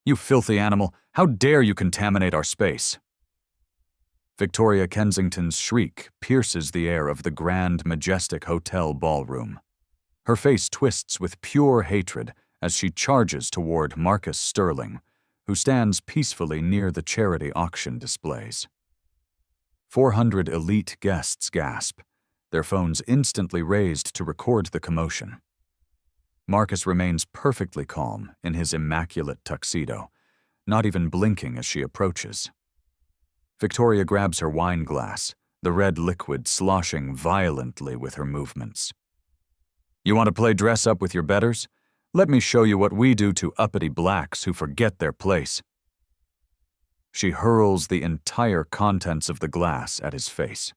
You filthy animal! How dare you contaminate our space? Victoria Kensington's shriek pierces the air of the grand, majestic hotel ballroom. Her face twists with pure hatred as she charges toward Marcus Sterling, who stands peacefully near the charity auction displays. 400 elite guests gasp, their phones instantly raised to record the commotion. Marcus remains perfectly calm in his immaculate tuxedo, not even blinking as she approaches. Victoria grabs her wine glass, the red liquid sloshing violently with her movements. You want to play dress-up with your betters? Let me show you what we do to uppity blacks who forget their place. She hurls the entire contents of the glass at his face.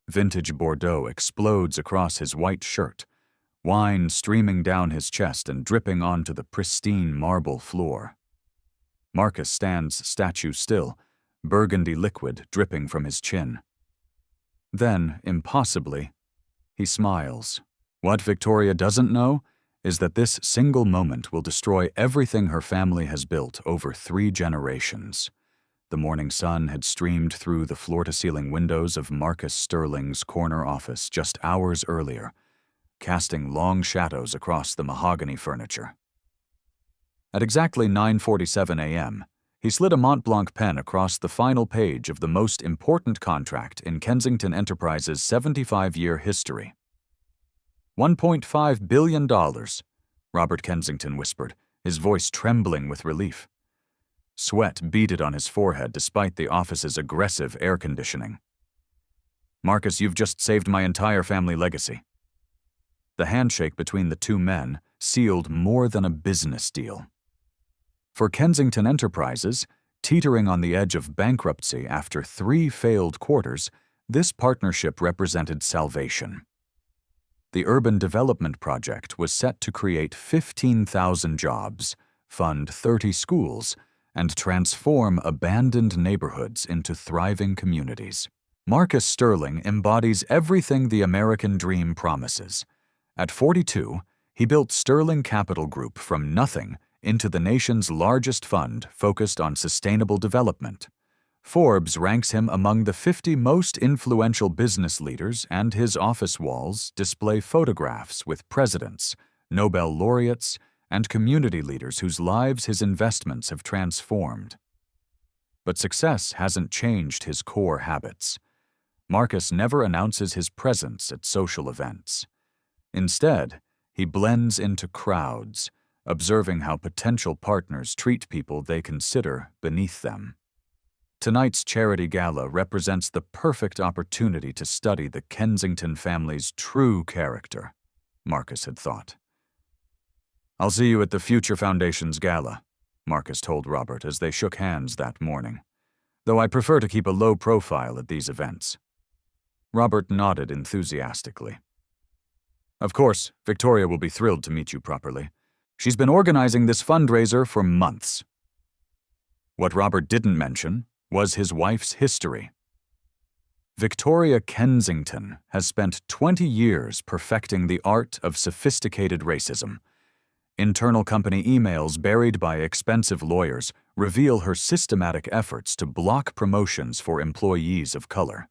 Vintage Bordeaux explodes across his white shirt, wine streaming down his chest and dripping onto the pristine marble floor. Marcus stands statue still, burgundy liquid dripping from his chin. Then, impossibly, he smiles. What Victoria doesn't know is that this single moment will destroy everything her family has built over 3 generations. The morning sun had streamed through the floor-to-ceiling windows of Marcus Sterling's corner office just hours earlier, casting long shadows across the mahogany furniture. At exactly 9:47 a.m., he slid a Mont Blanc pen across the final page of the most important contract in Kensington Enterprises' 75-year history. $1.5 billion, Robert Kensington whispered, his voice trembling with relief. Sweat beaded on his forehead despite the office's aggressive air conditioning. Marcus, you've just saved my entire family legacy. The handshake between the two men sealed more than a business deal. For Kensington Enterprises, teetering on the edge of bankruptcy after 3 failed quarters, this partnership represented salvation. The urban development project was set to create 15,000 jobs, fund 30 schools, and transform abandoned neighborhoods into thriving communities. Marcus Sterling embodies everything the American dream promises. At 42, he built Sterling Capital Group from nothing into the nation's largest fund focused on sustainable development. Forbes ranks him among the 50 most influential business leaders, and his office walls display photographs with presidents, Nobel laureates, and community leaders whose lives his investments have transformed. But success hasn't changed his core habits. Marcus never announces his presence at social events. Instead, he blends into crowds, observing how potential partners treat people they consider beneath them. Tonight's charity gala represents the perfect opportunity to study the Kensington family's true character, Marcus had thought. I'll see you at the Future Foundation's gala, Marcus told Robert as they shook hands that morning, though I prefer to keep a low profile at these events. Robert nodded enthusiastically. Of course, Victoria will be thrilled to meet you properly. She's been organizing this fundraiser for months. What Robert didn't mention was his wife's history. Victoria Kensington has spent 20 years perfecting the art of sophisticated racism. Internal company emails buried by expensive lawyers reveal her systematic efforts to block promotions for employees of color.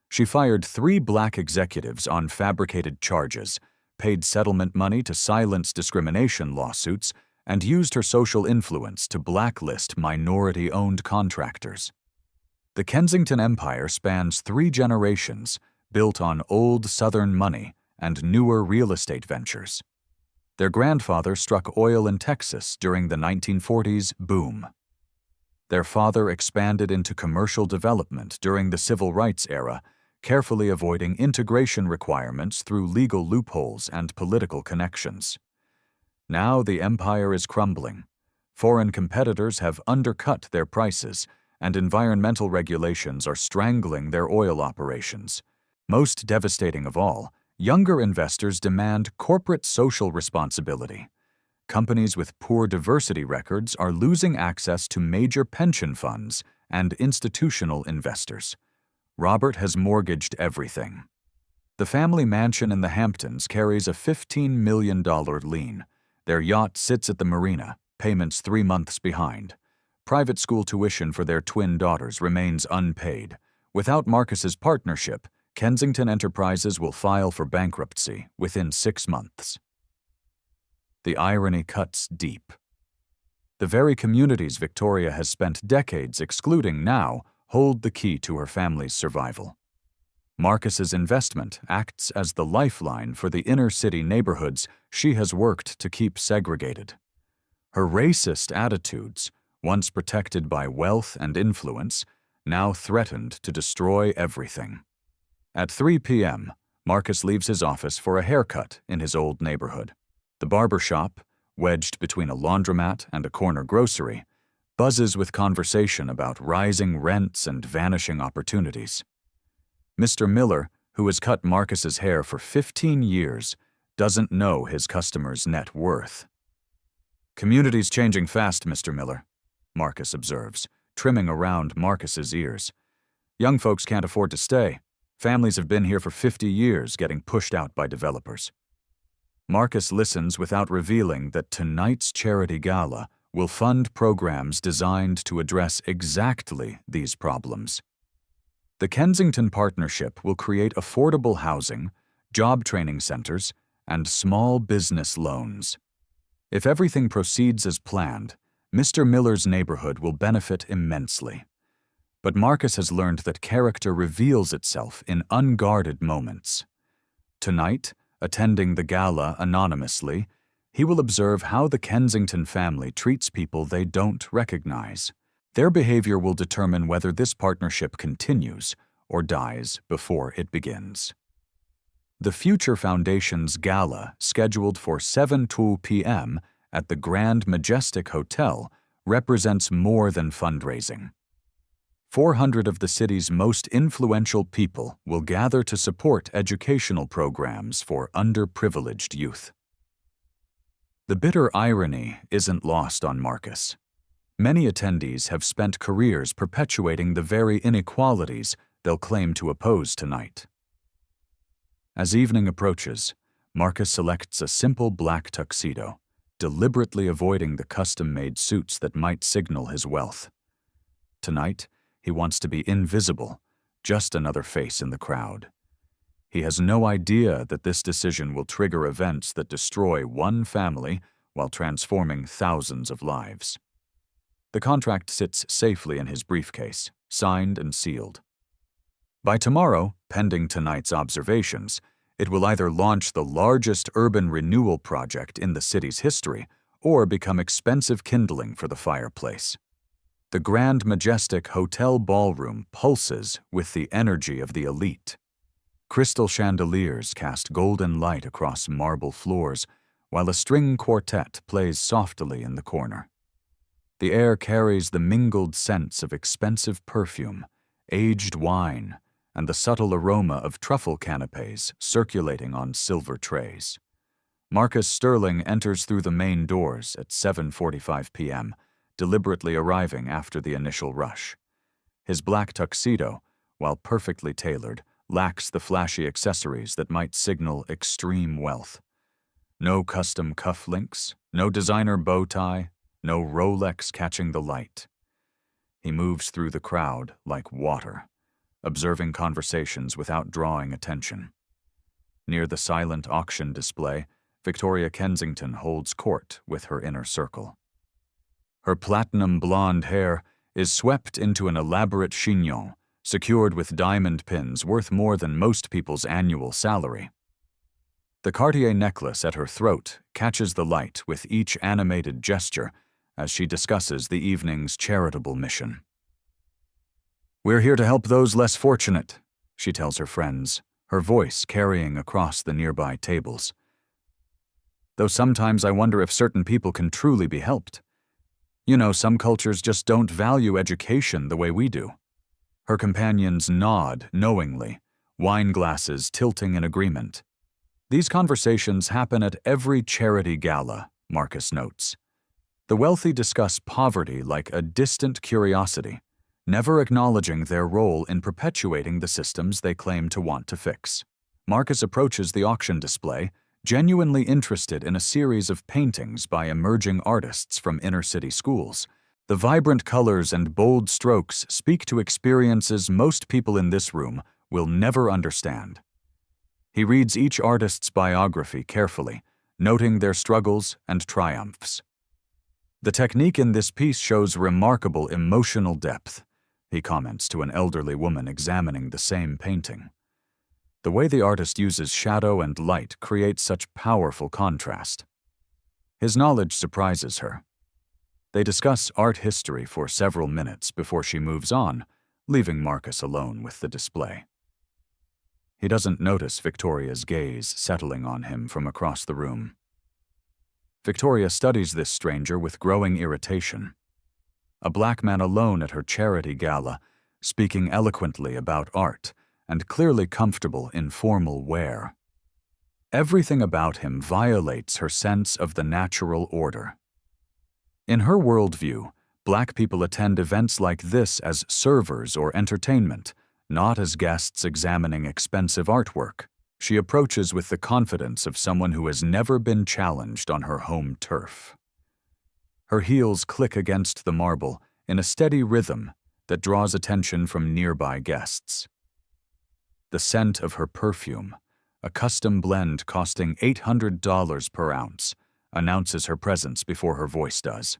She fired 3 black executives on fabricated charges, paid settlement money to silence discrimination lawsuits, and used her social influence to blacklist minority-owned contractors. The Kensington Empire spans 3 generations, built on old Southern money and newer real estate ventures. Their grandfather struck oil in Texas during the 1940s boom. Their father expanded into commercial development during the Civil Rights era, carefully avoiding integration requirements through legal loopholes and political connections. Now the empire is crumbling. Foreign competitors have undercut their prices, and environmental regulations are strangling their oil operations. Most devastating of all, younger investors demand corporate social responsibility. Companies with poor diversity records are losing access to major pension funds and institutional investors. Robert has mortgaged everything. The family mansion in the Hamptons carries a $15 million lien. Their yacht sits at the marina, payments 3 months behind. Private school tuition for their twin daughters remains unpaid. Without Marcus's partnership, Kensington Enterprises will file for bankruptcy within 6 months. The irony cuts deep. The very communities Victoria has spent decades excluding now hold the key to her family's survival. Marcus's investment acts as the lifeline for the inner-city neighborhoods she has worked to keep segregated. Her racist attitudes, once protected by wealth and influence, now threatened to destroy everything. At 3 p.m., Marcus leaves his office for a haircut in his old neighborhood. The barber shop, wedged between a laundromat and a corner grocery, buzzes with conversation about rising rents and vanishing opportunities. Mr. Miller, who has cut Marcus's hair for 15 years, doesn't know his customer's net worth. "Community's changing fast, Mr. Miller," Marcus observes, trimming around Marcus's ears. "Young folks can't afford to stay. Families have been here for 50 years, getting pushed out by developers." Marcus listens without revealing that tonight's charity gala will fund programs designed to address exactly these problems. The Kensington Partnership will create affordable housing, job training centers, and small business loans. If everything proceeds as planned, Mr. Miller's neighborhood will benefit immensely. But Marcus has learned that character reveals itself in unguarded moments. Tonight, attending the gala anonymously, he will observe how the Kensington family treats people they don't recognize. Their behavior will determine whether this partnership continues or dies before it begins. The Future Foundation's gala, scheduled for 7:02 p.m. at the Grand Majestic Hotel, represents more than fundraising. 400 of the city's most influential people will gather to support educational programs for underprivileged youth. The bitter irony isn't lost on Marcus. Many attendees have spent careers perpetuating the very inequalities they'll claim to oppose tonight. As evening approaches, Marcus selects a simple black tuxedo, deliberately avoiding the custom-made suits that might signal his wealth. Tonight, he wants to be invisible, just another face in the crowd. He has no idea that this decision will trigger events that destroy one family while transforming thousands of lives. The contract sits safely in his briefcase, signed and sealed. By tomorrow, pending tonight's observations, it will either launch the largest urban renewal project in the city's history or become expensive kindling for the fireplace. The Grand Majestic Hotel ballroom pulses with the energy of the elite. Crystal chandeliers cast golden light across marble floors, while a string quartet plays softly in the corner. The air carries the mingled scents of expensive perfume, aged wine, and the subtle aroma of truffle canapes circulating on silver trays. Marcus Sterling enters through the main doors at 7:45 p.m., deliberately arriving after the initial rush. His black tuxedo, while perfectly tailored, lacks the flashy accessories that might signal extreme wealth. No custom cufflinks, no designer bow tie, no Rolex catching the light. He moves through the crowd like water, observing conversations without drawing attention. Near the silent auction display, Victoria Kensington holds court with her inner circle. Her platinum blonde hair is swept into an elaborate chignon, secured with diamond pins worth more than most people's annual salary. The Cartier necklace at her throat catches the light with each animated gesture as she discusses the evening's charitable mission. "We're here to help those less fortunate," she tells her friends, her voice carrying across the nearby tables. "Though sometimes I wonder if certain people can truly be helped. You know, some cultures just don't value education the way we do." Her companions nod knowingly, wine glasses tilting in agreement. These conversations happen at every charity gala, Marcus notes. The wealthy discuss poverty like a distant curiosity, never acknowledging their role in perpetuating the systems they claim to want to fix. Marcus approaches the auction display, genuinely interested in a series of paintings by emerging artists from inner-city schools. The vibrant colors and bold strokes speak to experiences most people in this room will never understand. He reads each artist's biography carefully, noting their struggles and triumphs. The technique in this piece shows remarkable emotional depth, he comments to an elderly woman examining the same painting. The way the artist uses shadow and light creates such powerful contrast. His knowledge surprises her. They discuss art history for several minutes before she moves on, leaving Marcus alone with the display. He doesn't notice Victoria's gaze settling on him from across the room. Victoria studies this stranger with growing irritation. A black man alone at her charity gala, speaking eloquently about art and clearly comfortable in formal wear. Everything about him violates her sense of the natural order. In her worldview, black people attend events like this as servers or entertainment, not as guests examining expensive artwork. She approaches with the confidence of someone who has never been challenged on her home turf. Her heels click against the marble in a steady rhythm that draws attention from nearby guests. The scent of her perfume, a custom blend costing $800 per ounce, announces her presence before her voice does.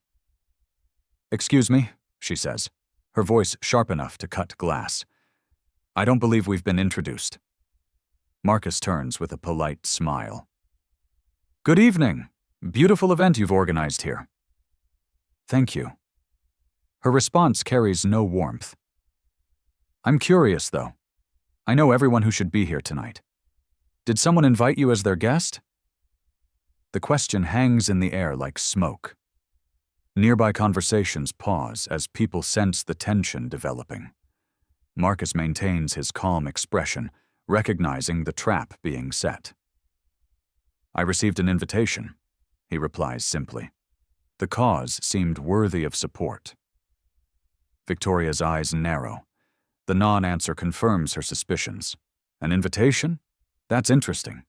"Excuse me," she says, her voice sharp enough to cut glass. "I don't believe we've been introduced." Marcus turns with a polite smile. "Good evening. Beautiful event you've organized here." "Thank you." Her response carries no warmth. "I'm curious, though. I know everyone who should be here tonight. Did someone invite you as their guest?" The question hangs in the air like smoke. Nearby conversations pause as people sense the tension developing. Marcus maintains his calm expression, recognizing the trap being set. "I received an invitation," he replies simply. The cause seemed worthy of support. Victoria's eyes narrow. The non-answer confirms her suspicions. "An invitation? That's interesting.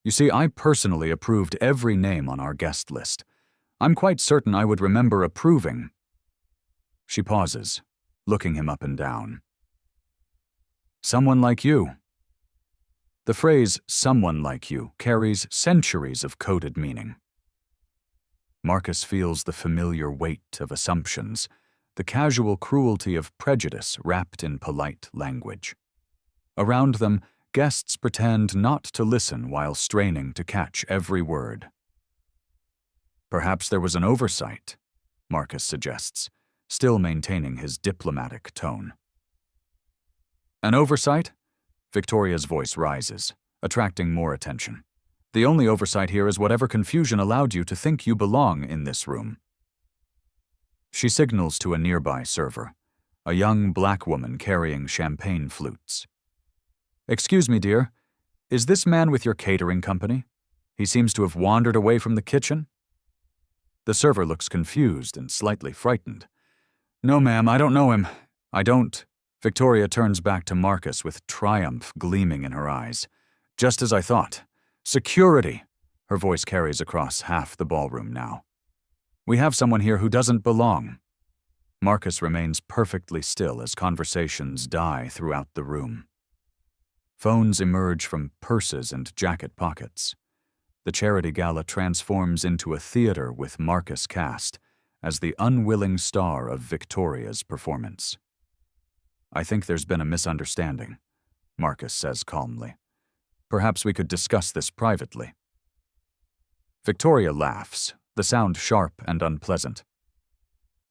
You see, I personally approved every name on our guest list. I'm quite certain I would remember approving." She pauses, looking him up and down. "Someone like you." The phrase, "someone like you," carries centuries of coded meaning. Marcus feels the familiar weight of assumptions, the casual cruelty of prejudice wrapped in polite language. Around them, guests pretend not to listen while straining to catch every word. "Perhaps there was an oversight," Marcus suggests, still maintaining his diplomatic tone. "An oversight?" Victoria's voice rises, attracting more attention. "The only oversight here is whatever confusion allowed you to think you belong in this room." She signals to a nearby server, a young black woman carrying champagne flutes. "Excuse me, dear, is this man with your catering company? He seems to have wandered away from the kitchen." The server looks confused and slightly frightened. "No, ma'am, I don't know him. I don't." Victoria turns back to Marcus with triumph gleaming in her eyes. "Just as I thought. Security!" Her voice carries across half the ballroom now. "We have someone here who doesn't belong." Marcus remains perfectly still as conversations die throughout the room. Phones emerge from purses and jacket pockets. The charity gala transforms into a theater with Marcus cast as the unwilling star of Victoria's performance. "I think there's been a misunderstanding," Marcus says calmly. "Perhaps we could discuss this privately." Victoria laughs, the sound sharp and unpleasant.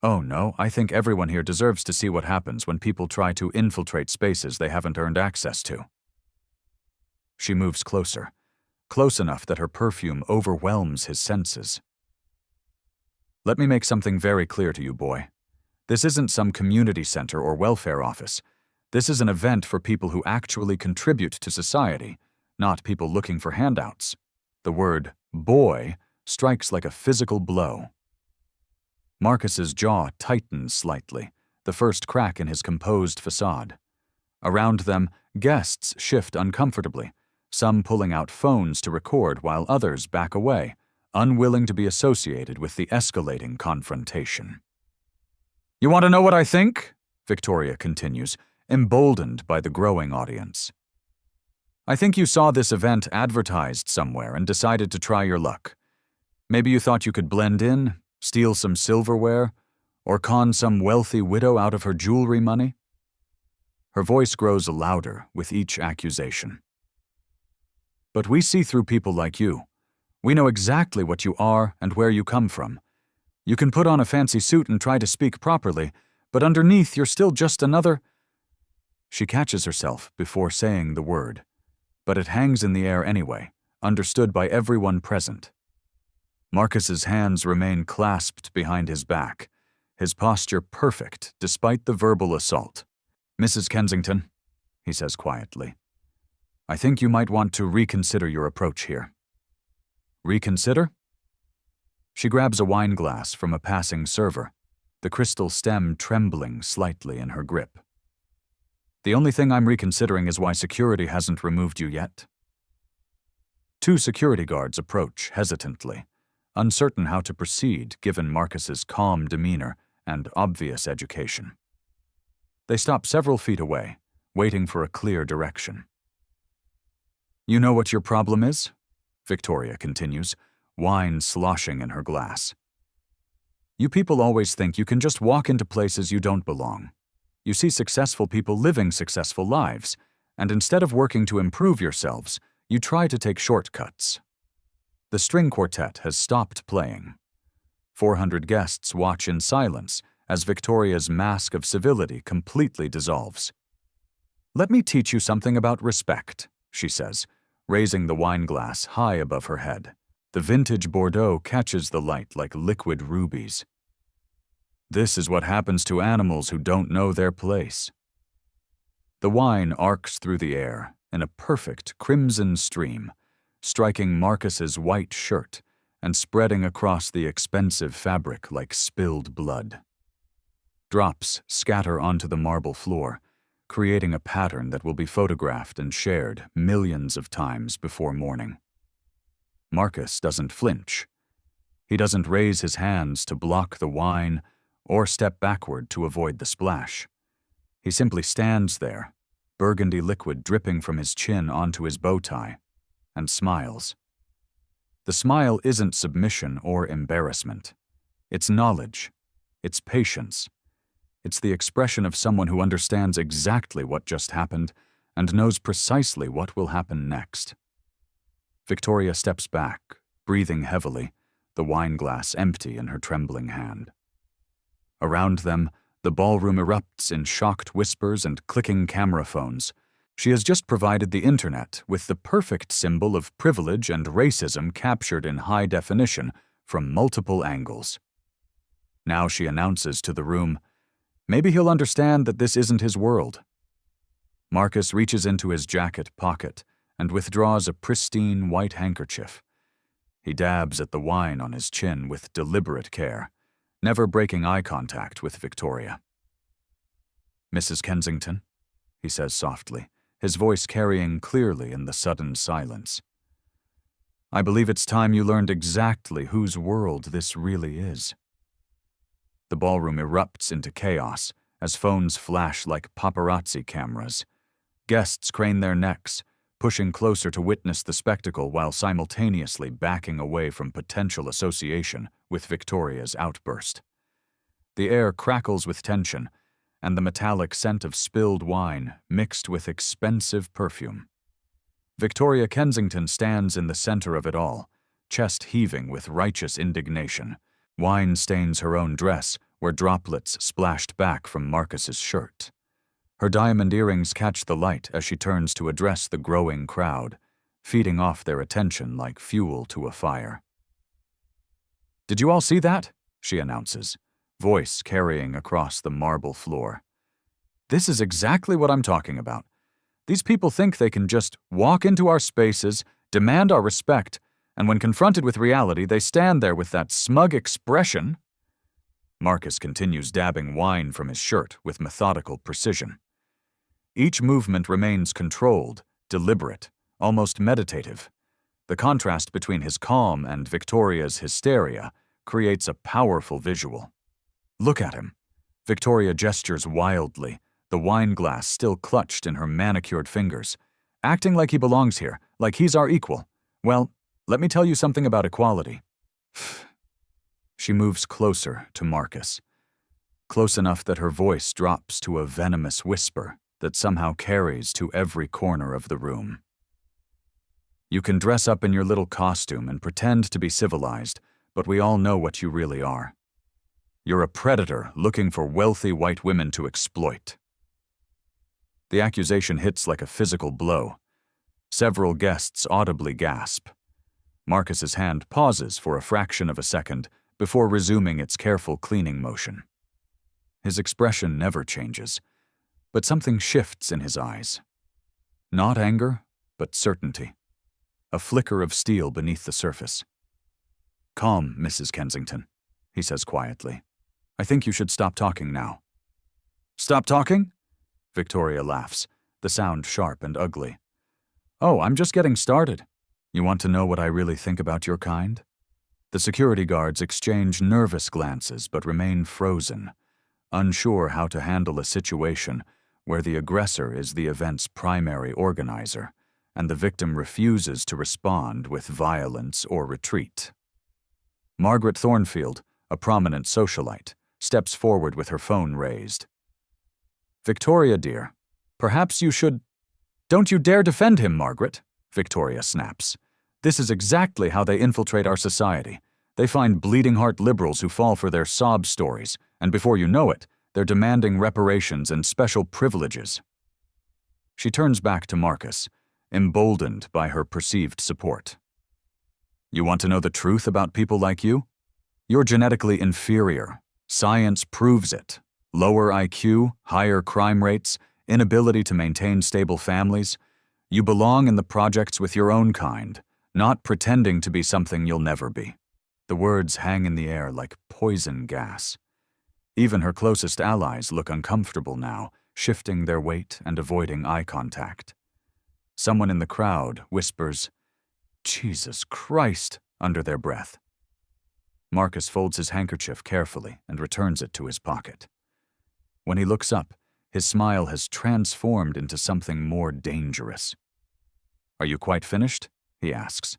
"Oh no, I think everyone here deserves to see what happens when people try to infiltrate spaces they haven't earned access to." She moves closer, close enough that her perfume overwhelms his senses. "Let me make something very clear to you, boy. This isn't some community center or welfare office. This is an event for people who actually contribute to society, not people looking for handouts." The word "boy" strikes like a physical blow. Marcus's jaw tightens slightly, the first crack in his composed facade. Around them, guests shift uncomfortably, some pulling out phones to record while others back away, unwilling to be associated with the escalating confrontation. "You want to know what I think?" Victoria continues, emboldened by the growing audience. "I think you saw this event advertised somewhere and decided to try your luck. Maybe you thought you could blend in, steal some silverware, or con some wealthy widow out of her jewelry money?" Her voice grows louder with each accusation. "But we see through people like you. We know exactly what you are and where you come from. You can put on a fancy suit and try to speak properly, but underneath you're still just another—" She catches herself before saying the word, but it hangs in the air anyway, understood by everyone present. Marcus's hands remain clasped behind his back, his posture perfect despite the verbal assault. "Mrs. Kensington," he says quietly, "I think you might want to reconsider your approach here." "Reconsider?" She grabs a wine glass from a passing server, the crystal stem trembling slightly in her grip. "The only thing I'm reconsidering is why security hasn't removed you yet." Two security guards approach hesitantly, uncertain how to proceed given Marcus's calm demeanor and obvious education. They stop several feet away, waiting for a clear direction. "You know what your problem is?" Victoria continues, wine sloshing in her glass. "You people always think you can just walk into places you don't belong. You see successful people living successful lives, and instead of working to improve yourselves, you try to take shortcuts." The string quartet has stopped playing. 400 guests watch in silence as Victoria's mask of civility completely dissolves. "Let me teach you something about respect," she says, raising the wine glass high above her head. The vintage Bordeaux catches the light like liquid rubies. "This is what happens to animals who don't know their place." The wine arcs through the air in a perfect crimson stream, striking Marcus's white shirt and spreading across the expensive fabric like spilled blood. Drops scatter onto the marble floor, creating a pattern that will be photographed and shared millions of times before morning. Marcus doesn't flinch. He doesn't raise his hands to block the wine or step backward to avoid the splash. He simply stands there, burgundy liquid dripping from his chin onto his bow tie, and smiles. The smile isn't submission or embarrassment. It's knowledge. It's patience. It's the expression of someone who understands exactly what just happened and knows precisely what will happen next. Victoria steps back, breathing heavily, the wine glass empty in her trembling hand. Around them, the ballroom erupts in shocked whispers and clicking camera phones. She has just provided the internet with the perfect symbol of privilege and racism captured in high definition from multiple angles. Now she announces to the room, maybe he'll understand that this isn't his world. Marcus reaches into his jacket pocket and withdraws a pristine white handkerchief. He dabs at the wine on his chin with deliberate care, never breaking eye contact with Victoria. "Mrs. Kensington," he says softly, his voice carrying clearly in the sudden silence. "I believe it's time you learned exactly whose world this really is." The ballroom erupts into chaos as phones flash like paparazzi cameras. Guests crane their necks, pushing closer to witness the spectacle while simultaneously backing away from potential association with Victoria's outburst. The air crackles with tension, and the metallic scent of spilled wine mixed with expensive perfume. Victoria Kensington stands in the center of it all, chest heaving with righteous indignation. Wine stains her own dress, where droplets splashed back from Marcus's shirt. Her diamond earrings catch the light as she turns to address the growing crowd, feeding off their attention like fuel to a fire. "Did you all see that?" she announces, voice carrying across the marble floor. "This is exactly what I'm talking about. These people think they can just walk into our spaces, demand our respect, and when confronted with reality, they stand there with that smug expression." Marcus continues dabbing wine from his shirt with methodical precision. Each movement remains controlled, deliberate, almost meditative. The contrast between his calm and Victoria's hysteria creates a powerful visual. Look at him. Victoria gestures wildly, the wine glass still clutched in her manicured fingers, acting like he belongs here, like he's our equal. Well, let me tell you something about equality. She moves closer to Marcus, close enough that her voice drops to a venomous whisper that somehow carries to every corner of the room. You can dress up in your little costume and pretend to be civilized, but we all know what you really are. You're a predator looking for wealthy white women to exploit. The accusation hits like a physical blow. Several guests audibly gasp. Marcus's hand pauses for a fraction of a second before resuming its careful cleaning motion. His expression never changes, but something shifts in his eyes. Not anger, but certainty. A flicker of steel beneath the surface. "Calm, Mrs. Kensington," he says quietly. "I think you should stop talking now." "Stop talking?" Victoria laughs, the sound sharp and ugly. "Oh, I'm just getting started. You want to know what I really think about your kind?" The security guards exchange nervous glances but remain frozen, unsure how to handle a situation where the aggressor is the event's primary organizer, and the victim refuses to respond with violence or retreat. Margaret Thornfield, a prominent socialite, steps forward with her phone raised. "Victoria, dear, perhaps you should—" "Don't you dare defend him, Margaret," Victoria snaps. "This is exactly how they infiltrate our society. They find bleeding-heart liberals who fall for their sob stories, and before you know it, they're demanding reparations and special privileges." She turns back to Marcus, emboldened by her perceived support. "You want to know the truth about people like you? You're genetically inferior. Science proves it. Lower IQ, higher crime rates, inability to maintain stable families. You belong in the projects with your own kind, not pretending to be something you'll never be." The words hang in the air like poison gas. Even her closest allies look uncomfortable now, shifting their weight and avoiding eye contact. Someone in the crowd whispers, "Jesus Christ," under their breath. Marcus folds his handkerchief carefully and returns it to his pocket. When he looks up, his smile has transformed into something more dangerous. "Are you quite finished?" he asks.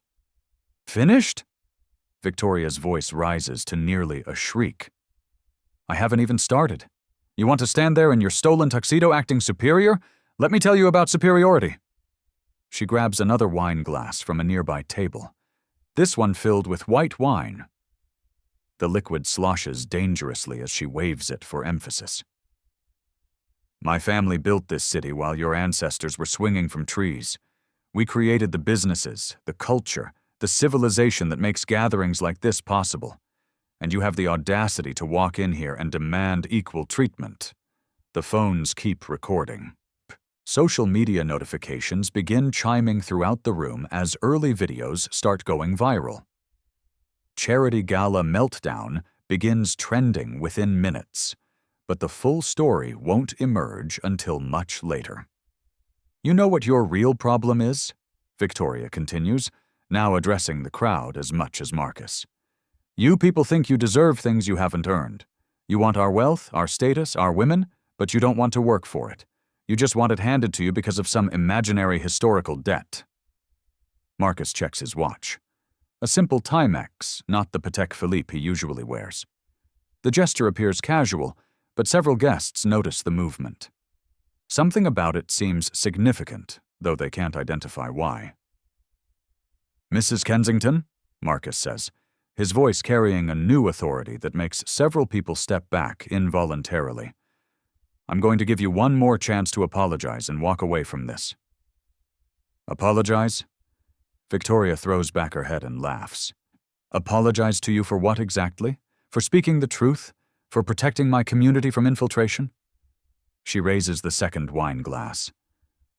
"Finished?" Victoria's voice rises to nearly a shriek. "I haven't even started. You want to stand there in your stolen tuxedo acting superior? Let me tell you about superiority." She grabs another wine glass from a nearby table, this one filled with white wine. The liquid sloshes dangerously as she waves it for emphasis. "My family built this city while your ancestors were swinging from trees. We created the businesses, the culture, the civilization that makes gatherings like this possible. And you have the audacity to walk in here and demand equal treatment." The phones keep recording. Social media notifications begin chiming throughout the room as early videos start going viral. Charity Gala Meltdown begins trending within minutes, but the full story won't emerge until much later. "You know what your real problem is?" Victoria continues, now addressing the crowd as much as Marcus. "You people think you deserve things you haven't earned. You want our wealth, our status, our women, but you don't want to work for it. You just want it handed to you because of some imaginary historical debt." Marcus checks his watch. A simple Timex, not the Patek Philippe he usually wears. The gesture appears casual, but several guests notice the movement. Something about it seems significant, though they can't identify why. "Mrs. Kensington," Marcus says, his voice carrying a new authority that makes several people step back involuntarily. "I'm going to give you one more chance to apologize and walk away from this." "Apologize?" Victoria throws back her head and laughs. "Apologize to you for what exactly? For speaking the truth? For protecting my community from infiltration?" She raises the second wine glass.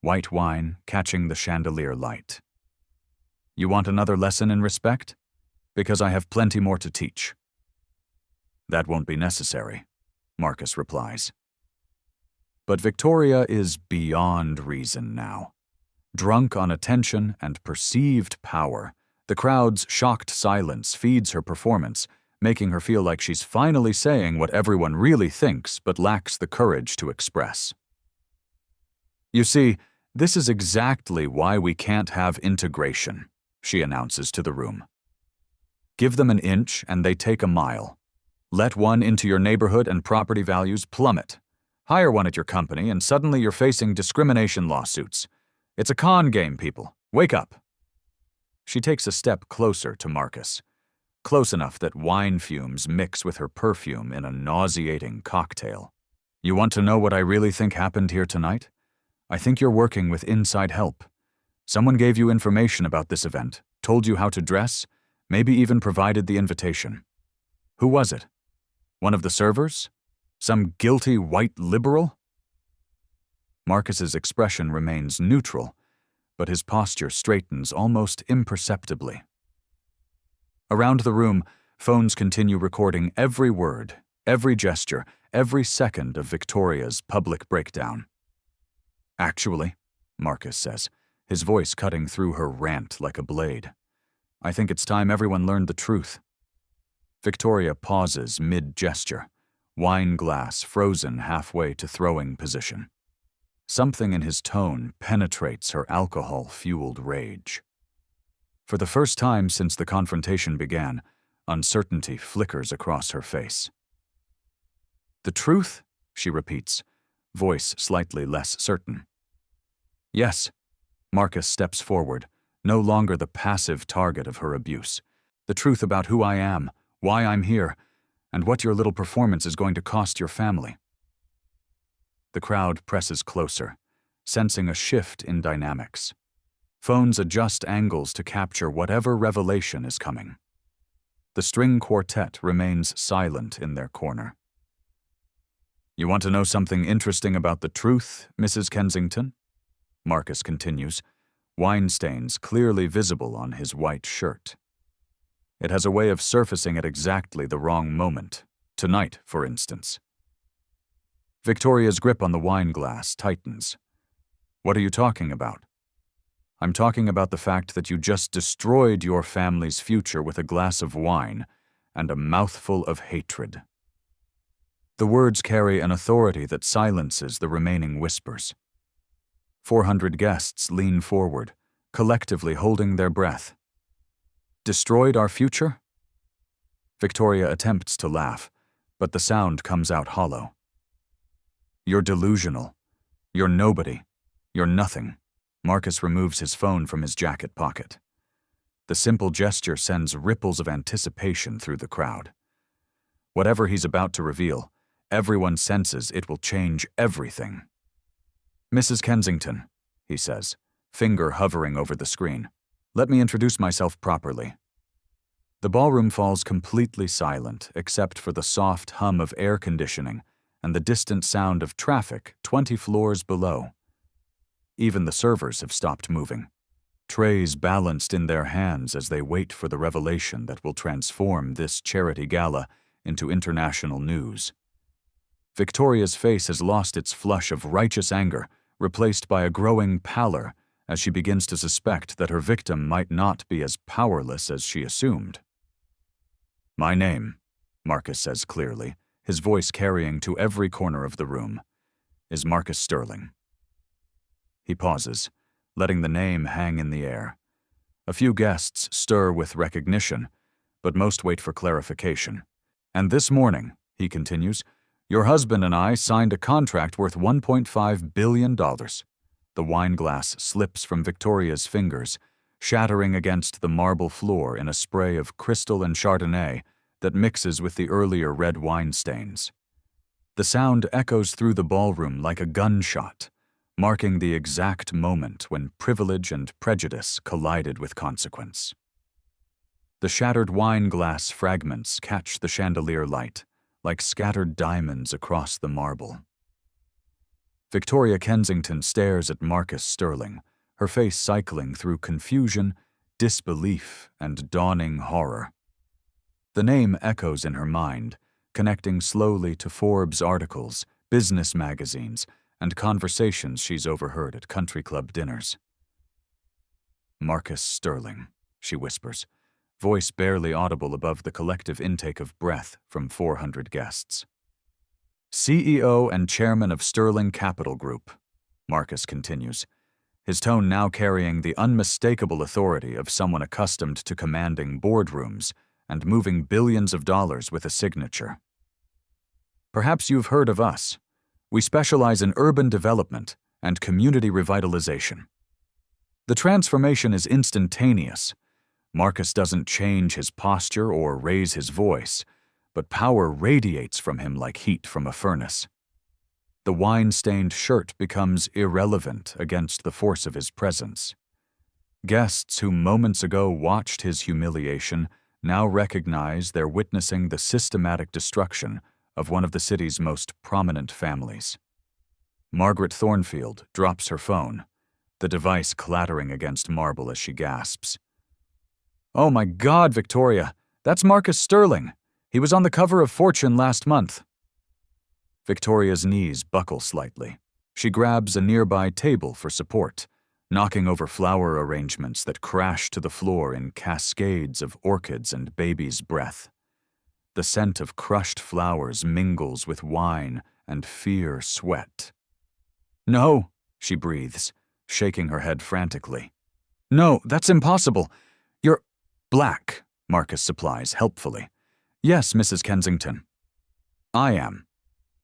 White wine catching the chandelier light. "You want another lesson in respect? Because I have plenty more to teach." "That won't be necessary," Marcus replies. But Victoria is beyond reason now. Drunk on attention and perceived power, the crowd's shocked silence feeds her performance, making her feel like she's finally saying what everyone really thinks but lacks the courage to express. "You see, this is exactly why we can't have integration," she announces to the room. "Give them an inch and they take a mile. Let one into your neighborhood and property values plummet. Hire one at your company and suddenly you're facing discrimination lawsuits. It's a con game, people. Wake up." She takes a step closer to Marcus, close enough that wine fumes mix with her perfume in a nauseating cocktail. "You want to know what I really think happened here tonight? I think you're working with inside help. Someone gave you information about this event, told you how to dress, maybe even provided the invitation. Who was it? One of the servers? Some guilty white liberal?" Marcus's expression remains neutral, but his posture straightens almost imperceptibly. Around the room, phones continue recording every word, every gesture, every second of Victoria's public breakdown. "Actually," Marcus says, his voice cutting through her rant like a blade, "I think it's time everyone learned the truth." Victoria pauses mid-gesture, wine glass frozen halfway to throwing position. Something in his tone penetrates her alcohol-fueled rage. For the first time since the confrontation began, uncertainty flickers across her face. "The truth?" she repeats, voice slightly less certain. "Yes." Marcus steps forward, no longer the passive target of her abuse. "The truth about who I am, why I'm here, and what your little performance is going to cost your family." The crowd presses closer, sensing a shift in dynamics. Phones adjust angles to capture whatever revelation is coming. The string quartet remains silent in their corner. "You want to know something interesting about the truth, Mrs. Kensington?" Marcus continues, wine stains clearly visible on his white shirt. It has a way of surfacing at exactly the wrong moment, tonight, for instance. Victoria's grip on the wine glass tightens. "What are you talking about?" "I'm talking about the fact that you just destroyed your family's future with a glass of wine and a mouthful of hatred." The words carry an authority that silences the remaining whispers. 400 guests lean forward, collectively holding their breath. "Destroyed our future?" Victoria attempts to laugh, but the sound comes out hollow. "You're delusional. You're nobody. You're nothing." Marcus removes his phone from his jacket pocket. The simple gesture sends ripples of anticipation through the crowd. Whatever he's about to reveal, everyone senses it will change everything. "Mrs. Kensington," he says, finger hovering over the screen. "Let me introduce myself properly." The ballroom falls completely silent except for the soft hum of air conditioning and the distant sound of traffic 20 floors below. Even the servers have stopped moving, trays balanced in their hands as they wait for the revelation that will transform this charity gala into international news. Victoria's face has lost its flush of righteous anger, replaced by a growing pallor as she begins to suspect that her victim might not be as powerless as she assumed. "My name," Marcus says clearly, his voice carrying to every corner of the room, "is Marcus Sterling." He pauses, letting the name hang in the air. A few guests stir with recognition, but most wait for clarification. "And this morning," he continues, "your husband and I signed a contract worth $1.5 billion. The wine glass slips from Victoria's fingers, shattering against the marble floor in a spray of crystal and Chardonnay that mixes with the earlier red wine stains. The sound echoes through the ballroom like a gunshot, marking the exact moment when privilege and prejudice collided with consequence. The shattered wine glass fragments catch the chandelier light, like scattered diamonds across the marble. Victoria Kensington stares at Marcus Sterling, her face cycling through confusion, disbelief, and dawning horror. The name echoes in her mind, connecting slowly to Forbes articles, business magazines, and conversations she's overheard at country club dinners. Marcus Sterling, she whispers, voice barely audible above the collective intake of breath from 400 guests. CEO and chairman of Sterling Capital Group, Marcus continues, his tone now carrying the unmistakable authority of someone accustomed to commanding boardrooms and moving billions of dollars with a signature. Perhaps you've heard of us. We specialize in urban development and community revitalization. The transformation is instantaneous. Marcus doesn't change his posture or raise his voice, but power radiates from him like heat from a furnace. The wine-stained shirt becomes irrelevant against the force of his presence. Guests who moments ago watched his humiliation now recognize they're witnessing the systematic destruction of one of the city's most prominent families. Margaret Thornfield drops her phone, the device clattering against marble as she gasps. "Oh my God, Victoria! That's Marcus Sterling! He was on the cover of Fortune last month." Victoria's knees buckle slightly. She grabs a nearby table for support, knocking over flower arrangements that crash to the floor in cascades of orchids and baby's breath. The scent of crushed flowers mingles with wine and fear sweat. "No," she breathes, shaking her head frantically. "No, that's impossible. You're black," Marcus supplies helpfully. "Yes, Mrs. Kensington. I am.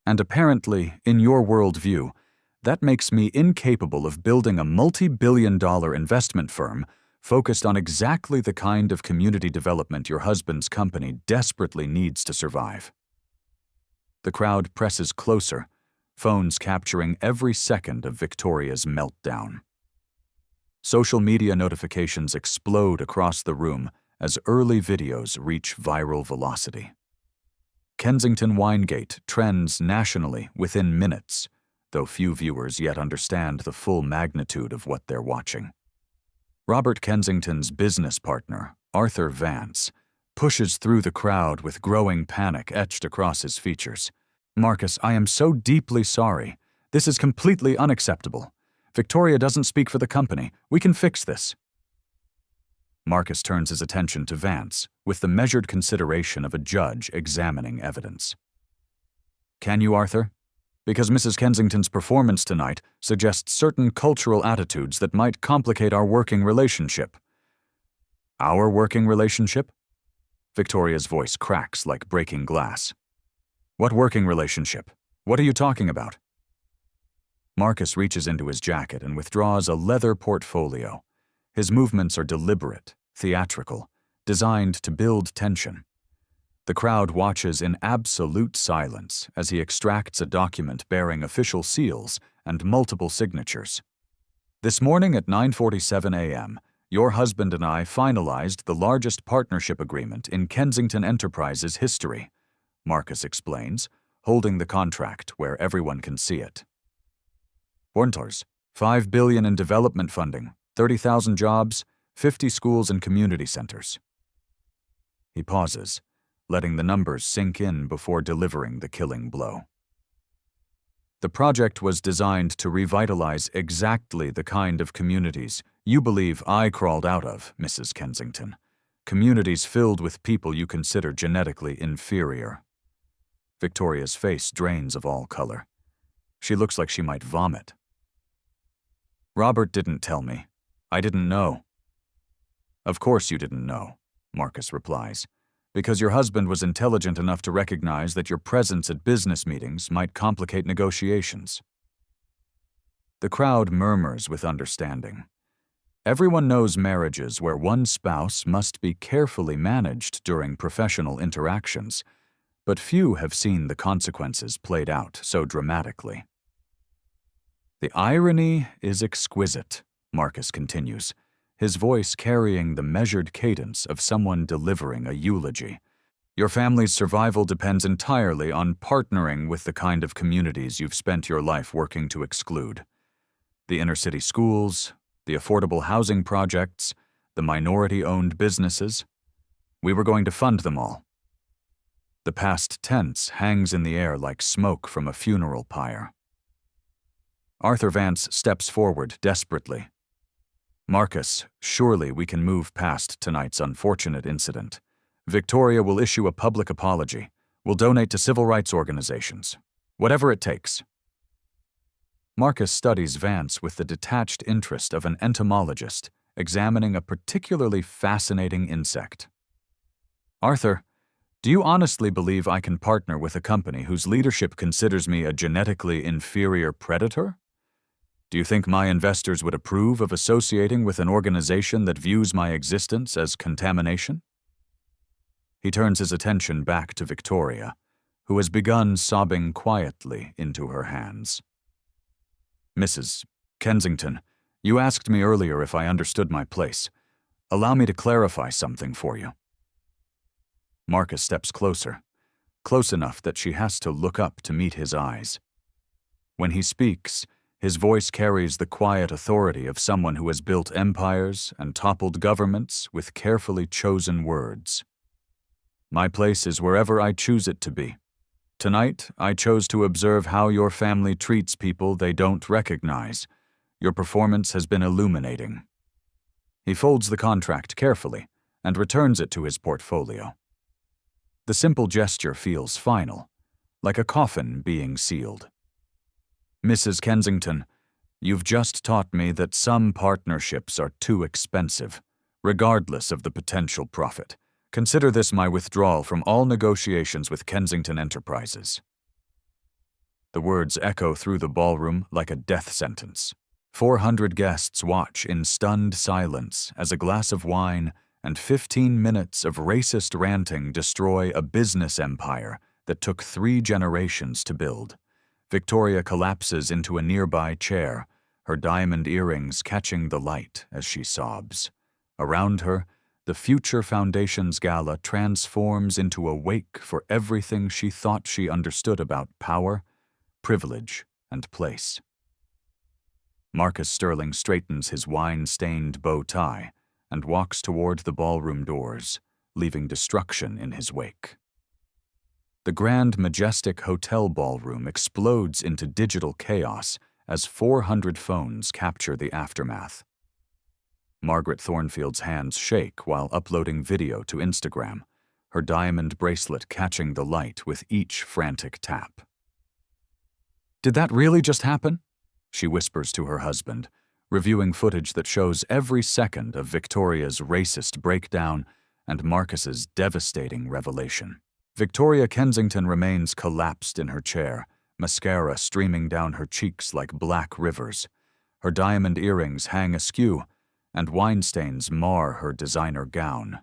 And apparently, in your worldview, that makes me incapable of building a multi-billion-dollar investment firm focused on exactly the kind of community development your husband's company desperately needs to survive." The crowd presses closer, phones capturing every second of Victoria's meltdown. Social media notifications explode across the room as early videos reach viral velocity. Kensington Winegate trends nationally within minutes, though few viewers yet understand the full magnitude of what they're watching. Robert Kensington's business partner, Arthur Vance, pushes through the crowd with growing panic etched across his features. "Marcus, I am so deeply sorry. This is completely unacceptable. Victoria doesn't speak for the company. We can fix this." Marcus turns his attention to Vance with the measured consideration of a judge examining evidence. "Can you, Arthur? Because Mrs. Kensington's performance tonight suggests certain cultural attitudes that might complicate our working relationship." "Our working relationship?" Victoria's voice cracks like breaking glass. "What working relationship? What are you talking about?" Marcus reaches into his jacket and withdraws a leather portfolio. His movements are deliberate, theatrical, designed to build tension. The crowd watches in absolute silence as he extracts a document bearing official seals and multiple signatures. "This morning at 9:47 a.m., your husband and I finalized the largest partnership agreement in Kensington Enterprises history," Marcus explains, holding the contract where everyone can see it. "Borntors, $5 billion in development funding, 30,000 jobs, 50 schools and community centers." He pauses, letting the numbers sink in before delivering the killing blow. "The project was designed to revitalize exactly the kind of communities you believe I crawled out of, Mrs. Kensington. Communities filled with people you consider genetically inferior." Victoria's face drains of all color. She looks like she might vomit. "Robert didn't tell me. I didn't know." "Of course you didn't know," Marcus replies, "because your husband was intelligent enough to recognize that your presence at business meetings might complicate negotiations." The crowd murmurs with understanding. Everyone knows marriages where one spouse must be carefully managed during professional interactions, but few have seen the consequences played out so dramatically. "The irony is exquisite," Marcus continues, his voice carrying the measured cadence of someone delivering a eulogy. "Your family's survival depends entirely on partnering with the kind of communities you've spent your life working to exclude. The inner-city schools, the affordable housing projects, the minority-owned businesses. We were going to fund them all." The past tense hangs in the air like smoke from a funeral pyre. Arthur Vance steps forward desperately. Marcus, surely we can move past tonight's unfortunate incident. Victoria will issue a public apology. We'll donate to civil rights organizations. Whatever it takes. Marcus studies Vance with the detached interest of an entomologist examining a particularly fascinating insect. Arthur, do you honestly believe I can partner with a company whose leadership considers me a genetically inferior predator? Do you think my investors would approve of associating with an organization that views my existence as contamination? He turns his attention back to Victoria, who has begun sobbing quietly into her hands. Mrs. Kensington, you asked me earlier if I understood my place. Allow me to clarify something for you. Marcus steps closer, close enough that she has to look up to meet his eyes. When he speaks, his voice carries the quiet authority of someone who has built empires and toppled governments with carefully chosen words. My place is wherever I choose it to be. Tonight, I chose to observe how your family treats people they don't recognize. Your performance has been illuminating. He folds the contract carefully and returns it to his portfolio. The simple gesture feels final, like a coffin being sealed. Mrs. Kensington, you've just taught me that some partnerships are too expensive, regardless of the potential profit. Consider this my withdrawal from all negotiations with Kensington Enterprises. The words echo through the ballroom like a death sentence. 400 guests watch in stunned silence as a glass of wine and 15 minutes of racist ranting destroy a business empire that took 3 generations to build. Victoria collapses into a nearby chair, her diamond earrings catching the light as she sobs. Around her, the Future Foundation's gala transforms into a wake for everything she thought she understood about power, privilege, and place. Marcus Sterling straightens his wine-stained bow tie and walks toward the ballroom doors, leaving destruction in his wake. The grand, majestic hotel ballroom explodes into digital chaos as 400 phones capture the aftermath. Margaret Thornfield's hands shake while uploading video to Instagram, her diamond bracelet catching the light with each frantic tap. "Did that really just happen?" she whispers to her husband, reviewing footage that shows every second of Victoria's racist breakdown and Marcus's devastating revelation. Victoria Kensington remains collapsed in her chair, mascara streaming down her cheeks like black rivers. Her diamond earrings hang askew, and wine stains mar her designer gown.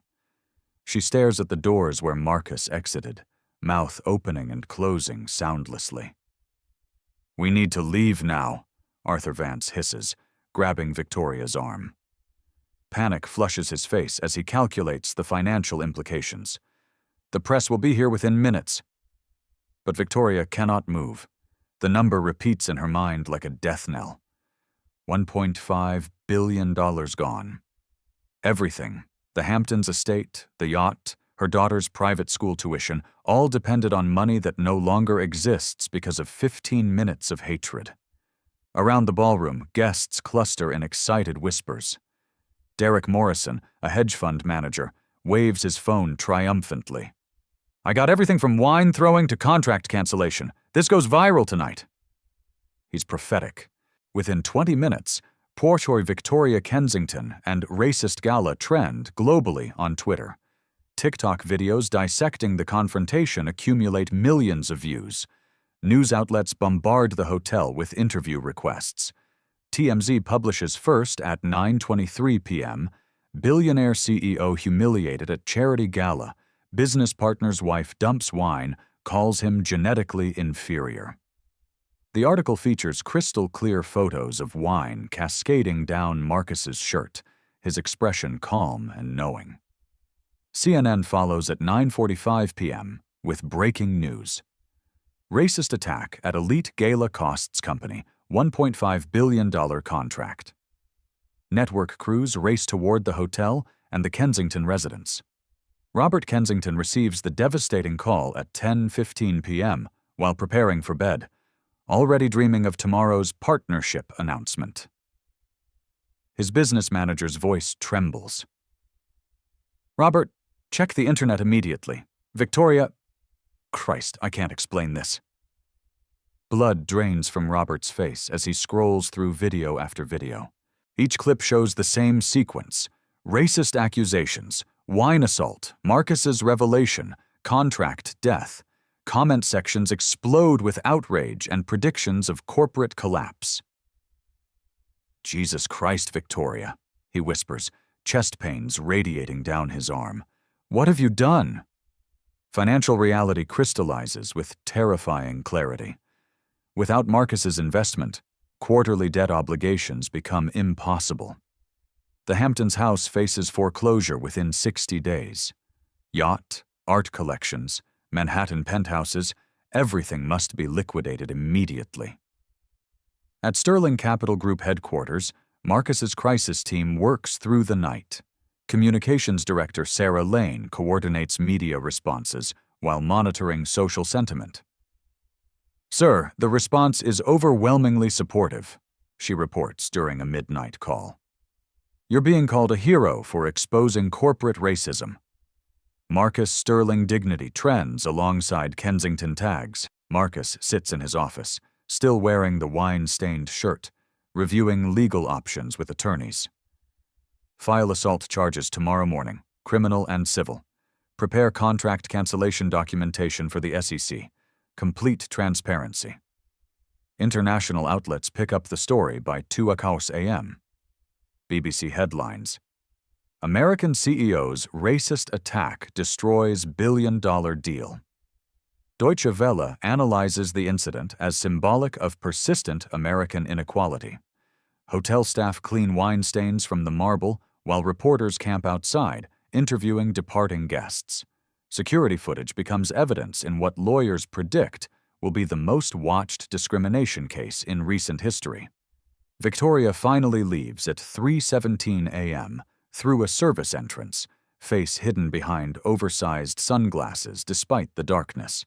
She stares at the doors where Marcus exited, mouth opening and closing soundlessly. "We need to leave now," Arthur Vance hisses, grabbing Victoria's arm. Panic flushes his face as he calculates the financial implications. "The press will be here within minutes." But Victoria cannot move. The number repeats in her mind like a death knell. $1.5 billion gone. Everything, the Hamptons estate, the yacht, her daughter's private school tuition, all depended on money that no longer exists because of 15 minutes of hatred. Around the ballroom, guests cluster in excited whispers. Derek Morrison, a hedge fund manager, waves his phone triumphantly. "I got everything from wine throwing to contract cancellation. This goes viral tonight." He's prophetic. Within 20 minutes, Portoi Victoria Kensington and racist gala trend globally on Twitter. TikTok videos dissecting the confrontation accumulate millions of views. News outlets bombard the hotel with interview requests. TMZ publishes first at 9:23 p.m. Billionaire CEO humiliated at charity gala. Business partner's wife dumps wine, calls him genetically inferior. The article features crystal-clear photos of wine cascading down Marcus's shirt, his expression calm and knowing. CNN follows at 9:45 p.m. with breaking news. Racist attack at elite gala costs company, $1.5 billion contract. Network crews race toward the hotel and the Kensington residence. Robert Kensington receives the devastating call at 10:15 p.m. while preparing for bed, already dreaming of tomorrow's partnership announcement. His business manager's voice trembles. "Robert, check the internet immediately. Victoria—" Christ, I can't explain this. Blood drains from Robert's face as he scrolls through video after video. Each clip shows the same sequence: racist accusations, wine assault, Marcus's revelation, contract death. Comment sections explode with outrage and predictions of corporate collapse. "Jesus Christ, Victoria," he whispers, chest pains radiating down his arm. "What have you done?" Financial reality crystallizes with terrifying clarity. Without Marcus's investment, quarterly debt obligations become impossible. The Hamptons' house faces foreclosure within 60 days. Yacht, art collections, Manhattan penthouses, everything must be liquidated immediately. At Sterling Capital Group headquarters, Marcus's crisis team works through the night. Communications Director Sarah Lane coordinates media responses while monitoring social sentiment. "Sir, the response is overwhelmingly supportive," she reports during a midnight call. "You're being called a hero for exposing corporate racism." Marcus Sterling dignity trends alongside Kensington tags. Marcus sits in his office, still wearing the wine-stained shirt, reviewing legal options with attorneys. "File assault charges tomorrow morning, criminal and civil. Prepare contract cancellation documentation for the SEC. Complete transparency." International outlets pick up the story by 2:00 a.m. BBC headlines: American CEO's racist attack destroys billion-dollar deal. Deutsche Welle analyzes the incident as symbolic of persistent American inequality. Hotel staff clean wine stains from the marble while reporters camp outside, interviewing departing guests. Security footage becomes evidence in what lawyers predict will be the most watched discrimination case in recent history. Victoria finally leaves at 3:17 a.m., through a service entrance, face hidden behind oversized sunglasses despite the darkness.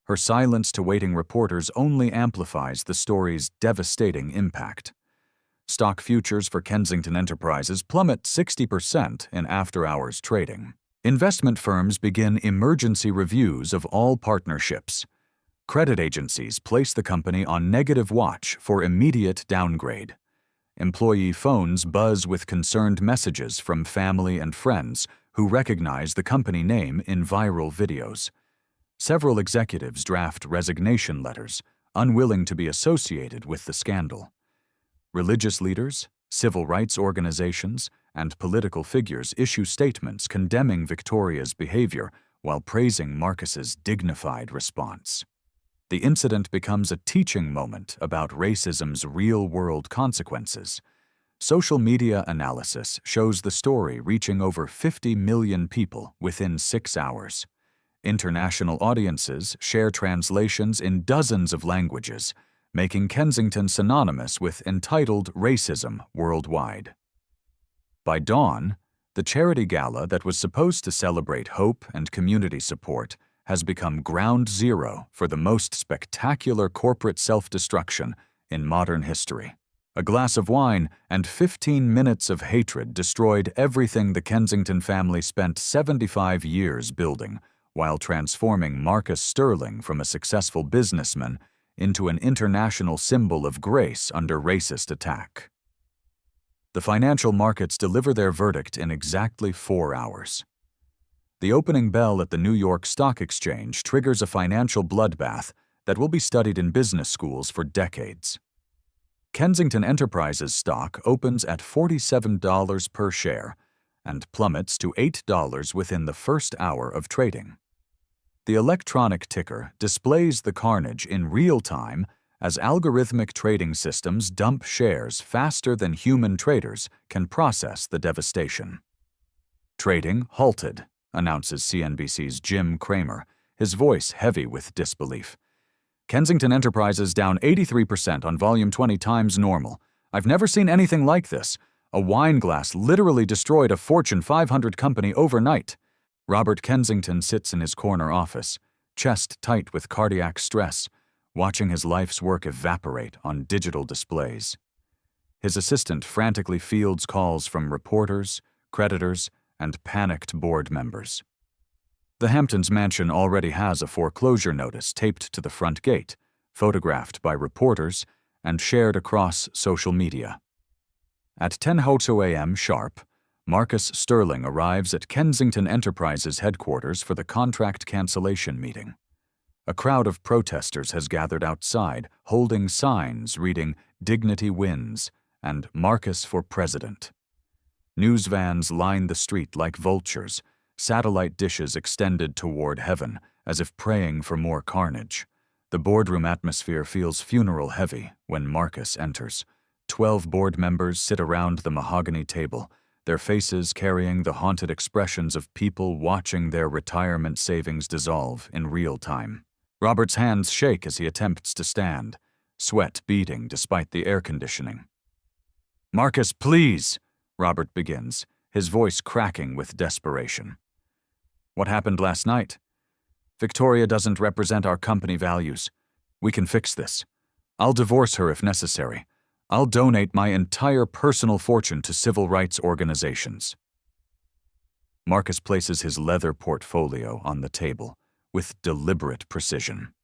Her silence to waiting reporters only amplifies the story's devastating impact. Stock futures for Kensington Enterprises plummet 60% in after-hours trading. Investment firms begin emergency reviews of all partnerships. Credit agencies place the company on negative watch for immediate downgrade. Employee phones buzz with concerned messages from family and friends who recognize the company name in viral videos. Several executives draft resignation letters, unwilling to be associated with the scandal. Religious leaders, civil rights organizations, and political figures issue statements condemning Victoria's behavior while praising Marcus's dignified response. The incident becomes a teaching moment about racism's real-world consequences. Social media analysis shows the story reaching over 50 million people within 6 hours. International audiences share translations in dozens of languages, making Kensington synonymous with entitled racism worldwide. By dawn, the charity gala that was supposed to celebrate hope and community support has become ground zero for the most spectacular corporate self-destruction in modern history. A glass of wine and 15 minutes of hatred destroyed everything the Kensington family spent 75 years building, while transforming Marcus Sterling from a successful businessman into an international symbol of grace under racist attack. The financial markets deliver their verdict in exactly 4 hours. The opening bell at the New York Stock Exchange triggers a financial bloodbath that will be studied in business schools for decades. Kensington Enterprises stock opens at $47 per share and plummets to $8 within the first hour of trading. The electronic ticker displays the carnage in real time as algorithmic trading systems dump shares faster than human traders can process the devastation. "Trading halted," announces CNBC's Jim Cramer, his voice heavy with disbelief. "Kensington Enterprises down 83% on volume 20 times normal. I've never seen anything like this. A wine glass literally destroyed a Fortune 500 company overnight." Robert Kensington sits in his corner office, chest tight with cardiac stress, watching his life's work evaporate on digital displays. His assistant frantically fields calls from reporters, creditors, and panicked board members. The Hamptons mansion already has a foreclosure notice taped to the front gate, photographed by reporters, and shared across social media. At 10:02 a.m. sharp, Marcus Sterling arrives at Kensington Enterprises headquarters for the contract cancellation meeting. A crowd of protesters has gathered outside, holding signs reading "Dignity Wins" and "Marcus for President." News vans line the street like vultures, satellite dishes extended toward heaven, as if praying for more carnage. The boardroom atmosphere feels funeral-heavy when Marcus enters. 12 board members sit around the mahogany table, their faces carrying the haunted expressions of people watching their retirement savings dissolve in real time. Robert's hands shake as he attempts to stand, sweat beading despite the air conditioning. "Marcus, please," Robert begins, his voice cracking with desperation. "What happened last night? Victoria doesn't represent our company values. We can fix this. I'll divorce her if necessary. I'll donate my entire personal fortune to civil rights organizations." Marcus places his leather portfolio on the table with deliberate precision.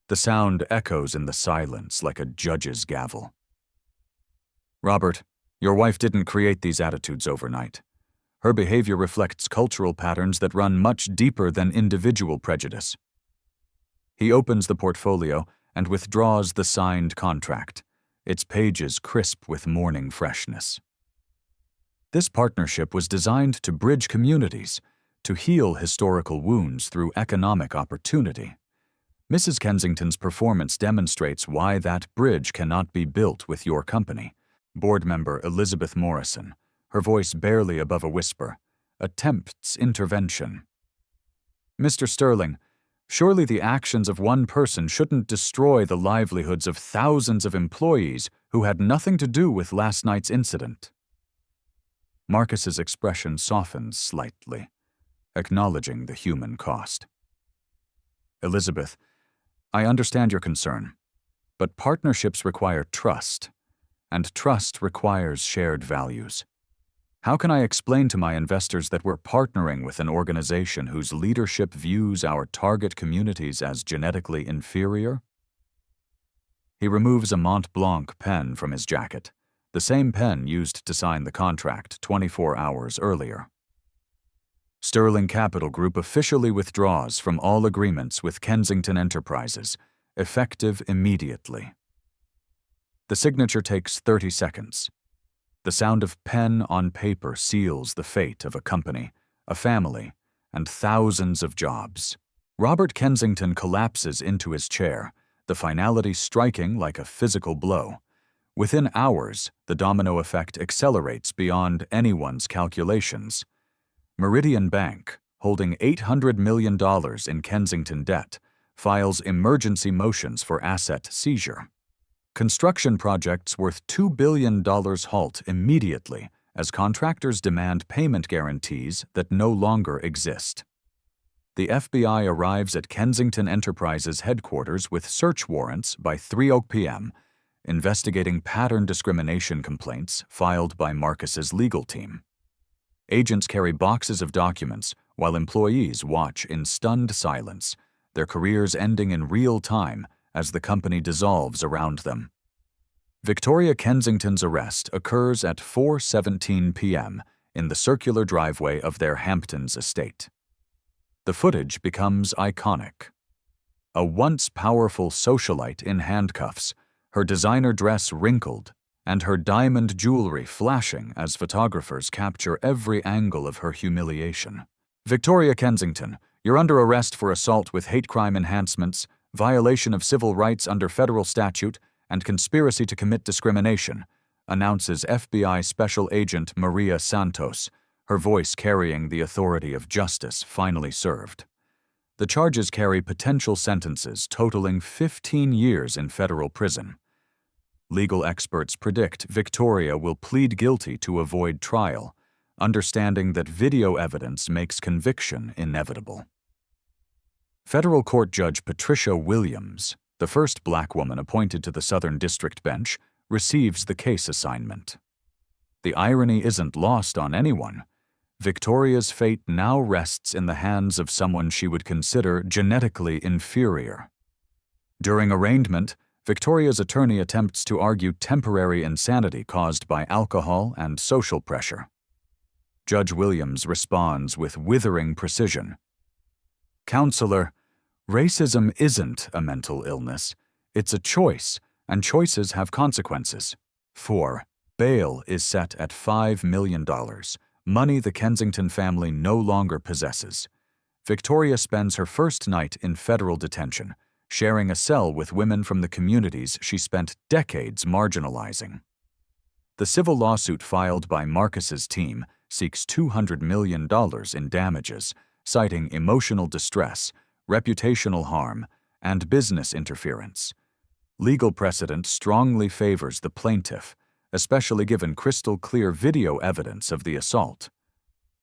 The sound echoes in the silence like a judge's gavel. "Robert, your wife didn't create these attitudes overnight. Her behavior reflects cultural patterns that run much deeper than individual prejudice." He opens the portfolio and withdraws the signed contract, its pages crisp with morning freshness. This partnership was designed to bridge communities, to heal historical wounds through economic opportunity. Mrs. Kensington's performance demonstrates why that bridge cannot be built with your company. Board member Elizabeth Morrison, her voice barely above a whisper, attempts intervention. "Mr. Sterling, surely the actions of one person shouldn't destroy the livelihoods of thousands of employees who had nothing to do with last night's incident." Marcus's expression softens slightly, acknowledging the human cost. "Elizabeth, I understand your concern, but partnerships require trust, and trust requires shared values. How can I explain to my investors that we're partnering with an organization whose leadership views our target communities as genetically inferior?" He removes a Mont Blanc pen from his jacket, the same pen used to sign the contract 24 hours earlier. Sterling Capital Group officially withdraws from all agreements with Kensington Enterprises, effective immediately. The signature takes 30 seconds. The sound of pen on paper seals the fate of a company, a family, and thousands of jobs. Robert Kensington collapses into his chair, the finality striking like a physical blow. Within hours, the domino effect accelerates beyond anyone's calculations. Meridian Bank, holding $800 million in Kensington debt, files emergency motions for asset seizure. Construction projects worth $2 billion halt immediately as contractors demand payment guarantees that no longer exist. The FBI arrives at Kensington Enterprises headquarters with search warrants by 3 p.m., investigating pattern discrimination complaints filed by Marcus's legal team. Agents carry boxes of documents while employees watch in stunned silence, their careers ending in real time as the company dissolves around them. Victoria Kensington's arrest occurs at 4:17 p.m. in the circular driveway of their Hamptons estate. The footage becomes iconic. A once powerful socialite in handcuffs, her designer dress wrinkled, and her diamond jewelry flashing as photographers capture every angle of her humiliation. "Victoria Kensington, you're under arrest for assault with hate crime enhancements, violation of civil rights under federal statute, and conspiracy to commit discrimination," announces FBI Special Agent Maria Santos, her voice carrying the authority of justice finally served. The charges carry potential sentences totaling 15 years in federal prison. Legal experts predict Victoria will plead guilty to avoid trial, understanding that video evidence makes conviction inevitable. Federal Court Judge Patricia Williams, the first black woman appointed to the Southern District Bench, receives the case assignment. The irony isn't lost on anyone. Victoria's fate now rests in the hands of someone she would consider genetically inferior. During arraignment, Victoria's attorney attempts to argue temporary insanity caused by alcohol and social pressure. Judge Williams responds with withering precision. "Counselor, racism isn't a mental illness. It's a choice, and choices have consequences." 4. Bail is set at $5 million, money the Kensington family no longer possesses. Victoria spends her first night in federal detention, sharing a cell with women from the communities she spent decades marginalizing. The civil lawsuit filed by Marcus's team seeks $200 million in damages, citing emotional distress, reputational harm, and business interference. Legal precedent strongly favors the plaintiff, especially given crystal-clear video evidence of the assault.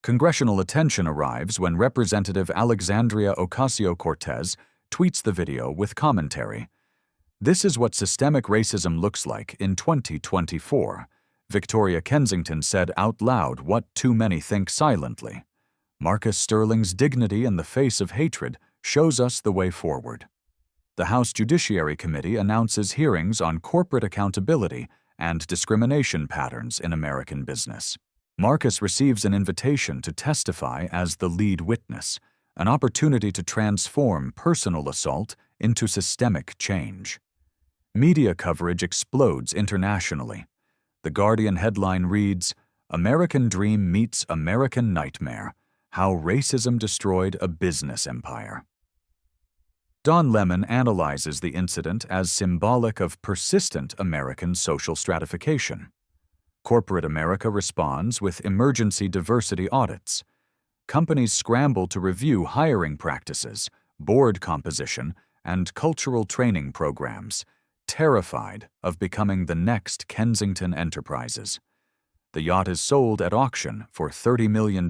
Congressional attention arrives when Representative Alexandria Ocasio-Cortez tweets the video with commentary. "This is what systemic racism looks like in 2024. Victoria Kensington said out loud what too many think silently. Marcus Sterling's dignity in the face of hatred shows us the way forward." The House Judiciary Committee announces hearings on corporate accountability and discrimination patterns in American business. Marcus receives an invitation to testify as the lead witness, an opportunity to transform personal assault into systemic change. Media coverage explodes internationally. The Guardian headline reads, "American Dream Meets American Nightmare: How Racism Destroyed a Business Empire." Don Lemon analyzes the incident as symbolic of persistent American social stratification. Corporate America responds with emergency diversity audits. Companies scramble to review hiring practices, board composition, and cultural training programs, terrified of becoming the next Kensington Enterprises. The yacht is sold at auction for $30 million,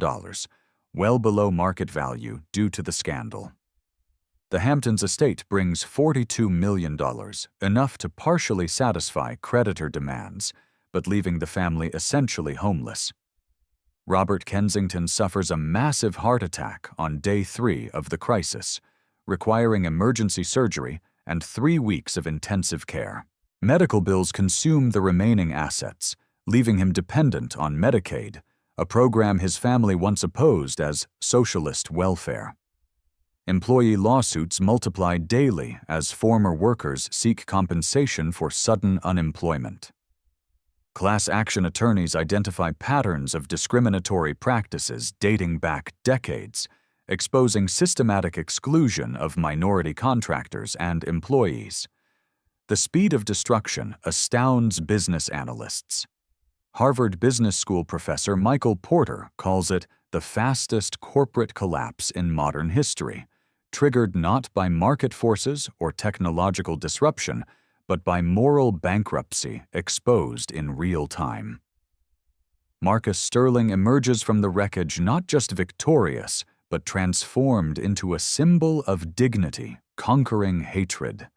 well below market value due to the scandal. The Hamptons estate brings $42 million, enough to partially satisfy creditor demands, but leaving the family essentially homeless. Robert Kensington suffers a massive heart attack on day 3 of the crisis, requiring emergency surgery and 3 weeks of intensive care. Medical bills consume the remaining assets, leaving him dependent on Medicaid, a program his family once opposed as socialist welfare. Employee lawsuits multiply daily as former workers seek compensation for sudden unemployment. Class action attorneys identify patterns of discriminatory practices dating back decades, exposing systematic exclusion of minority contractors and employees. The speed of destruction astounds business analysts. Harvard Business School professor Michael Porter calls it the fastest corporate collapse in modern history, triggered not by market forces or technological disruption, but by moral bankruptcy exposed in real time. Marcus Sterling emerges from the wreckage not just victorious, but transformed into a symbol of dignity, conquering hatred.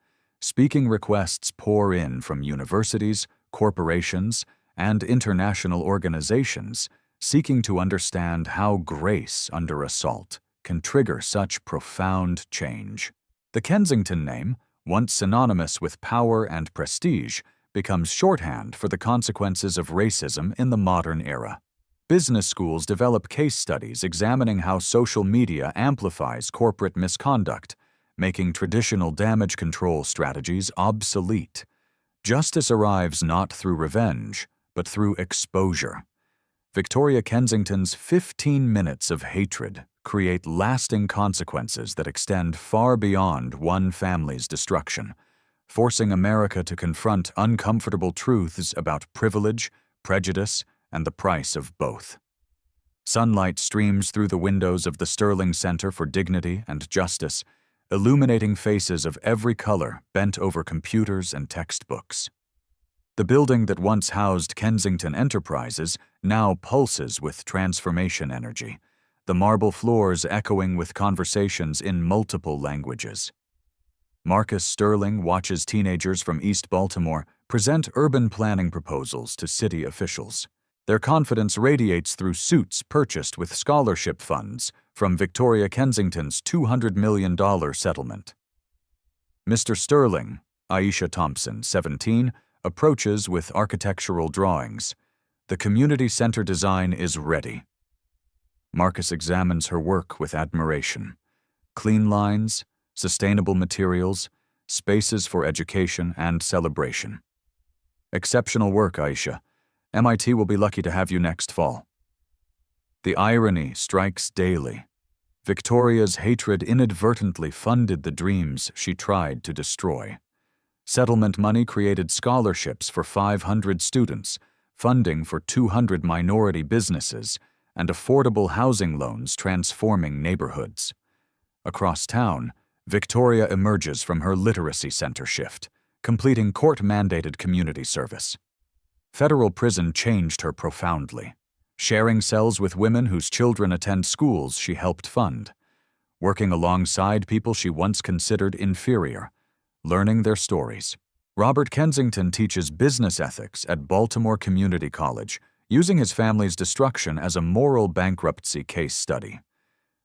Speaking requests pour in from universities, corporations, and international organizations seeking to understand how grace under assault can trigger such profound change. The Kensington name, once synonymous with power and prestige, becomes shorthand for the consequences of racism in the modern era. Business schools develop case studies examining how social media amplifies corporate misconduct, making traditional damage control strategies obsolete. Justice arrives not through revenge, but through exposure. Victoria Kensington's 15 minutes of hatred create lasting consequences that extend far beyond one family's destruction, forcing America to confront uncomfortable truths about privilege, prejudice, and the price of both. Sunlight streams through the windows of the Sterling Center for Dignity and Justice, illuminating faces of every color bent over computers and textbooks. The building that once housed Kensington Enterprises now pulses with transformation energy, the marble floors echoing with conversations in multiple languages. Marcus Sterling watches teenagers from East Baltimore present urban planning proposals to city officials. Their confidence radiates through suits purchased with scholarship funds from Victoria Kensington's $200 million settlement. Mr. Sterling, Aisha Thompson, 17, approaches with architectural drawings. The community center design is ready. Marcus examines her work with admiration. Clean lines, sustainable materials, spaces for education and celebration. Exceptional work, Aisha. MIT will be lucky to have you next fall. The irony strikes daily. Victoria's hatred inadvertently funded the dreams she tried to destroy. Settlement money created scholarships for 500 students, funding for 200 minority businesses, and affordable housing loans transforming neighborhoods. Across town, Victoria emerges from her literacy center shift, completing court-mandated community service. Federal prison changed her profoundly, sharing cells with women whose children attend schools she helped fund, working alongside people she once considered inferior, learning their stories. Robert Kensington teaches business ethics at Baltimore Community College, using his family's destruction as a moral bankruptcy case study.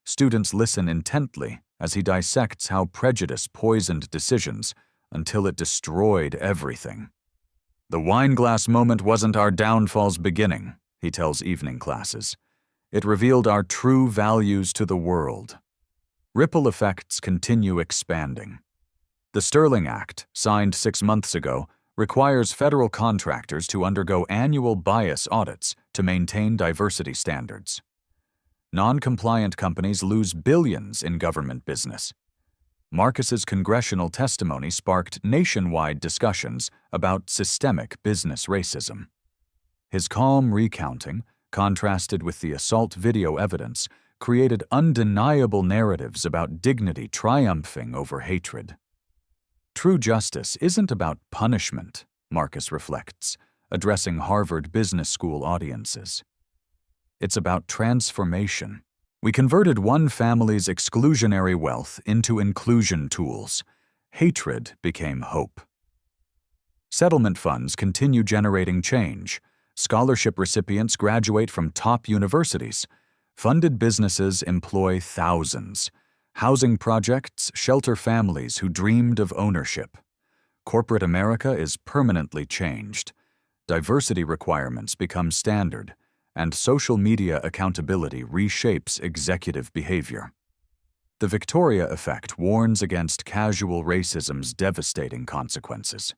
Students listen intently as he dissects how prejudice poisoned decisions until it destroyed everything. "The wine-glass moment wasn't our downfall's beginning," he tells evening classes. "It revealed our true values to the world." Ripple effects continue expanding. The Sterling Act, signed 6 months ago, requires federal contractors to undergo annual bias audits to maintain diversity standards. Non-compliant companies lose billions in government business. Marcus's congressional testimony sparked nationwide discussions about systemic business racism. His calm recounting, contrasted with the assault video evidence, created undeniable narratives about dignity triumphing over hatred. True justice isn't about punishment, Marcus reflects, addressing Harvard Business School audiences. It's about transformation. We converted one family's exclusionary wealth into inclusion tools. Hatred became hope. Settlement funds continue generating change. Scholarship recipients graduate from top universities. Funded businesses employ thousands. Housing projects shelter families who dreamed of ownership. Corporate America is permanently changed. Diversity requirements become standard, and social media accountability reshapes executive behavior. The Victoria effect warns against casual racism's devastating consequences.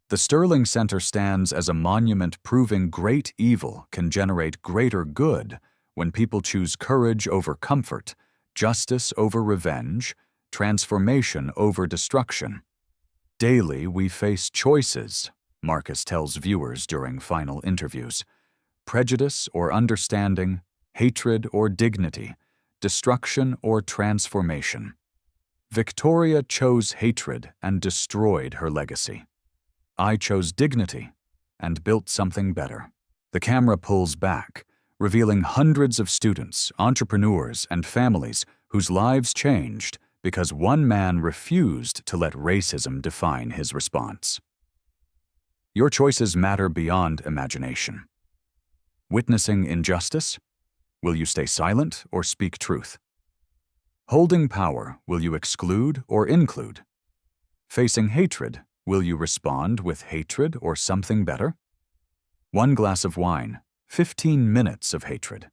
The Sterling Center stands as a monument proving great evil can generate greater good when people choose courage over comfort, justice over revenge, transformation over destruction. Daily, we face choices, Marcus tells viewers during final interviews. Prejudice or understanding, hatred or dignity, destruction or transformation. Victoria chose hatred and destroyed her legacy. I chose dignity and built something better. The camera pulls back, revealing hundreds of students, entrepreneurs, and families whose lives changed because one man refused to let racism define his response. Your choices matter beyond imagination. Witnessing injustice? Will you stay silent or speak truth? Holding power, will you exclude or include? Facing hatred, will you respond with hatred or something better? One glass of wine, 15 minutes of hatred.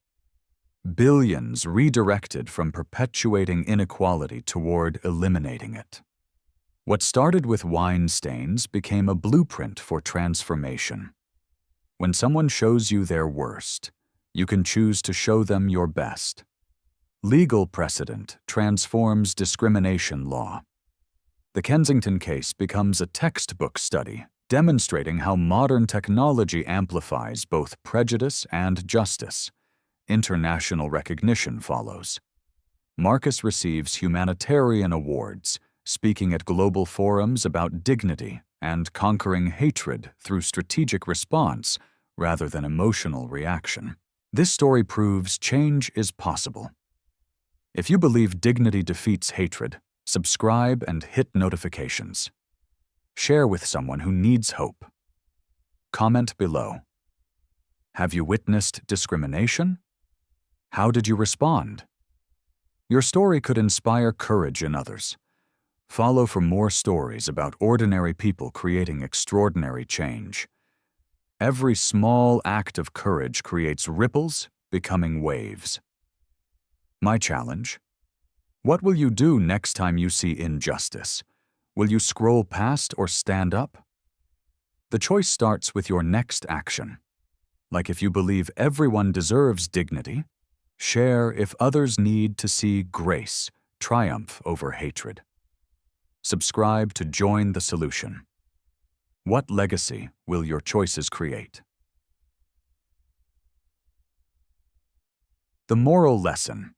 Billions redirected from perpetuating inequality toward eliminating it. What started with wine stains became a blueprint for transformation. When someone shows you their worst, you can choose to show them your best. Legal precedent transforms discrimination law. The Kensington case becomes a textbook study demonstrating how modern technology amplifies both prejudice and justice. International recognition follows. Marcus receives humanitarian awards, speaking at global forums about dignity and conquering hatred through strategic response rather than emotional reaction. This story proves change is possible. If you believe dignity defeats hatred, subscribe and hit notifications. Share with someone who needs hope. Comment below. Have you witnessed discrimination? How did you respond? Your story could inspire courage in others. Follow for more stories about ordinary people creating extraordinary change. Every small act of courage creates ripples, becoming waves. My challenge: what will you do next time you see injustice? Will you scroll past or stand up? The choice starts with your next action. Like if you believe everyone deserves dignity, share if others need to see grace triumph over hatred. Subscribe to join the solution. What legacy will your choices create? The moral lesson: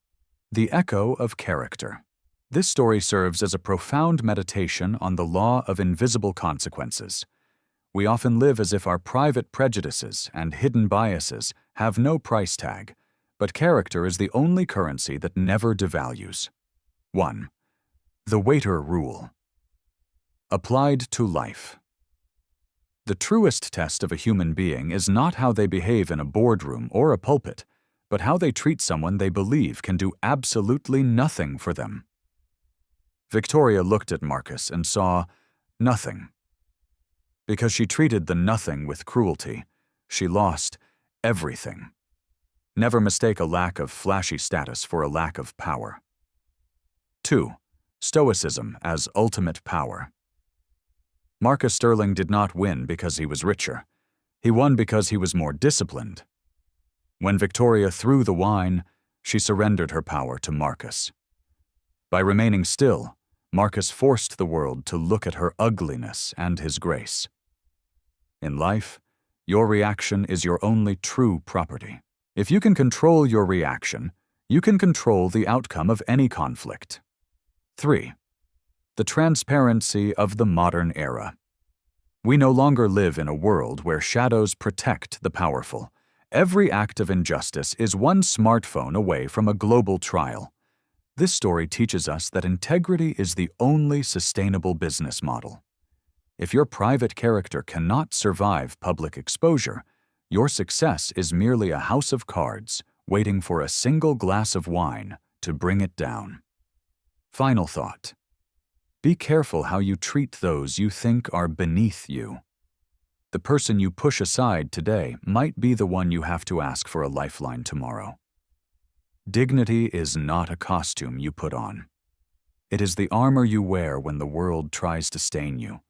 the echo of character. This story serves as a profound meditation on the law of invisible consequences. We often live as if our private prejudices and hidden biases have no price tag, but character is the only currency that never devalues. 1. The waiter rule. Applied to life. The truest test of a human being is not how they behave in a boardroom or a pulpit, but how they treat someone they believe can do absolutely nothing for them. Victoria looked at Marcus and saw nothing. Because she treated the nothing with cruelty, she lost everything. Never mistake a lack of flashy status for a lack of power. 2. Stoicism as ultimate power. Marcus Sterling did not win because he was richer. He won because he was more disciplined. When Victoria threw the wine, she surrendered her power to Marcus. By remaining still, Marcus forced the world to look at her ugliness and his grace. In life, your reaction is your only true property. If you can control your reaction, you can control the outcome of any conflict. 3. The transparency of the modern era. We no longer live in a world where shadows protect the powerful. Every act of injustice is one smartphone away from a global trial. This story teaches us that integrity is the only sustainable business model. If your private character cannot survive public exposure, your success is merely a house of cards waiting for a single glass of wine to bring it down. Final thought: be careful how you treat those you think are beneath you. The person you push aside today might be the one you have to ask for a lifeline tomorrow. Dignity is not a costume you put on. It is the armor you wear when the world tries to stain you.